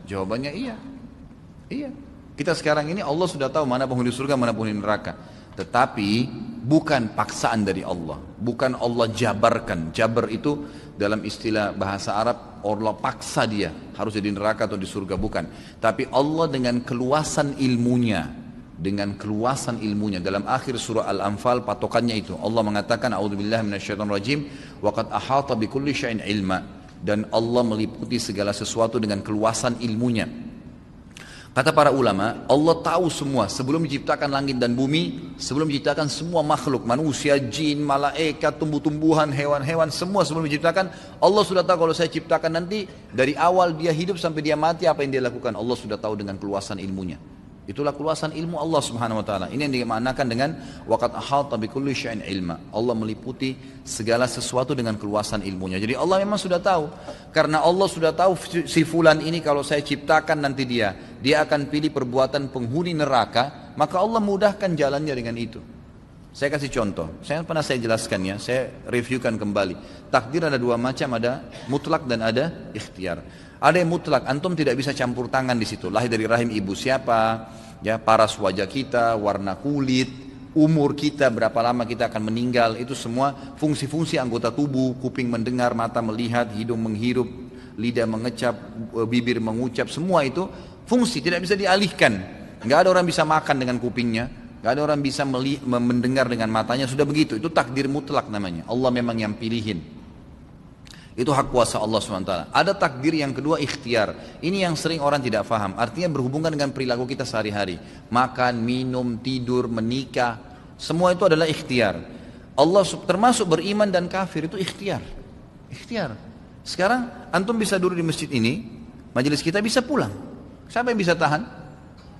Jawabannya iya. Iya. Kita sekarang ini Allah sudah tahu mana penghuni surga, mana penghuni neraka. Tetapi bukan paksaan dari Allah. Bukan Allah jabarkan. Jabar itu dalam istilah bahasa Arab, Allah paksa dia harus jadi neraka atau di surga, bukan. Tapi Allah dengan keluasan ilmunya, dalam akhir surah Al-Anfal patokannya itu Allah mengatakan a'udzubillahi minasyaitonirrajim wa qad ahata bikulli syai'in ilma, dan Allah meliputi segala sesuatu dengan keluasan ilmunya. Kata para ulama, Allah tahu semua sebelum menciptakan langit dan bumi, sebelum menciptakan semua makhluk, manusia, jin, malaikat, tumbuh-tumbuhan, hewan-hewan, semua sebelum menciptakan, Allah sudah tahu kalau saya ciptakan nanti dari awal dia hidup sampai dia mati apa yang dia lakukan. Allah sudah tahu dengan keluasan ilmunya. Itulah keluasan ilmu Allah Subhanahu wa taala. Ini yang dimaknakan dengan waqad ahata bikulli syai'in ilma. Allah meliputi segala sesuatu dengan keluasan ilmunya. Jadi Allah memang sudah tahu. Karena Allah sudah tahu si fulan ini kalau saya ciptakan nanti dia akan pilih perbuatan penghuni neraka, maka Allah mudahkan jalannya dengan itu. Saya kasih contoh. Saya jelaskan ya, saya reviewkan kembali. Takdir ada dua macam, ada mutlak dan ada ikhtiar. Ada yang mutlak, antum tidak bisa campur tangan di situ. Lahir dari rahim ibu siapa, ya, paras wajah kita, warna kulit, umur kita, berapa lama kita akan meninggal, itu semua fungsi-fungsi anggota tubuh, kuping mendengar, mata melihat, hidung menghirup, lidah mengecap, bibir mengucap, semua itu fungsi tidak bisa dialihkan. Nggak ada orang bisa makan dengan kupingnya, nggak ada orang bisa mendengar dengan matanya, sudah begitu. Itu takdir mutlak namanya. Allah memang yang pilihin. Itu hak kuasa Allah SWT. Ada takdir yang kedua, ikhtiar. Ini yang sering orang tidak faham. Artinya berhubungan dengan perilaku kita sehari-hari. Makan, minum, tidur, menikah. Semua itu adalah ikhtiar. Allah termasuk beriman dan kafir itu ikhtiar. Ikhtiar. Sekarang antum bisa duduk di masjid ini, majelis kita bisa pulang. Siapa yang bisa tahan?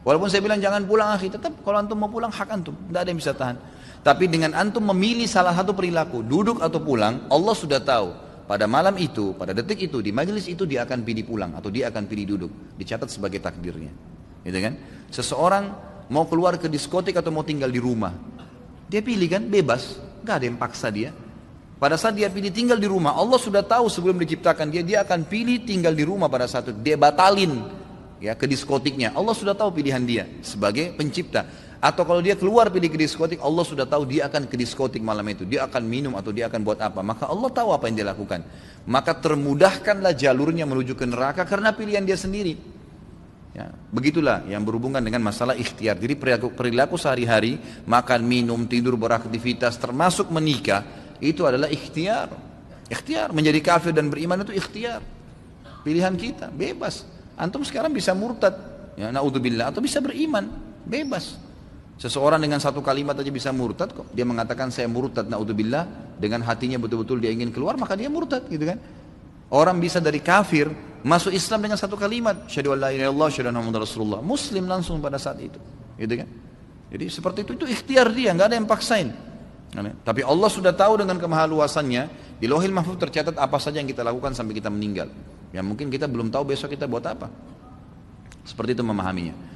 Walaupun saya bilang jangan pulang akhi, tetap kalau antum mau pulang hak antum. Tidak ada yang bisa tahan. Tapi dengan antum memilih salah satu perilaku, duduk atau pulang, Allah sudah tahu. Pada malam itu, pada detik itu, di majelis itu dia akan pilih pulang atau dia akan pilih duduk. Dicatat sebagai takdirnya. Gitu kan? Seseorang mau keluar ke diskotik atau mau tinggal di rumah. Dia pilih kan, bebas. Gak ada yang paksa dia. Pada saat dia pilih tinggal di rumah, Allah sudah tahu sebelum diciptakan dia akan pilih tinggal di rumah pada saat itu. Dia batalin ya ke diskotiknya. Allah sudah tahu pilihan dia sebagai pencipta. Atau kalau dia keluar pilih ke diskotik, Allah sudah tahu dia akan ke diskotik malam itu. Dia akan minum atau dia akan buat apa. Maka Allah tahu apa yang dia lakukan. Maka termudahkanlah jalurnya menuju ke neraka karena pilihan dia sendiri. Ya, begitulah yang berhubungan dengan masalah ikhtiar. Jadi perilaku sehari-hari, makan, minum, tidur, beraktivitas, termasuk menikah, itu adalah ikhtiar. Ikhtiar, menjadi kafir dan beriman itu ikhtiar. Pilihan kita, bebas. Antum sekarang bisa murtad, ya, naudzubillah, atau bisa beriman, bebas. Seseorang dengan satu kalimat aja bisa murtad kok. Dia mengatakan saya murtad, naudzubillah, dengan hatinya betul-betul dia ingin keluar, maka dia murtad, gitu kan. Orang bisa dari kafir masuk Islam dengan satu kalimat, syahadu an la ilaha illallah, syahadu anna muhammadar rasulullah, muslim langsung pada saat itu, gitu kan. Jadi seperti itu ikhtiar dia, nggak ada yang paksain. Tapi Allah sudah tahu dengan kemahaluasannya, di Lauhil Mahfuz tercatat apa saja yang kita lakukan sampai kita meninggal. Ya mungkin kita belum tahu besok kita buat apa. Seperti itu memahaminya.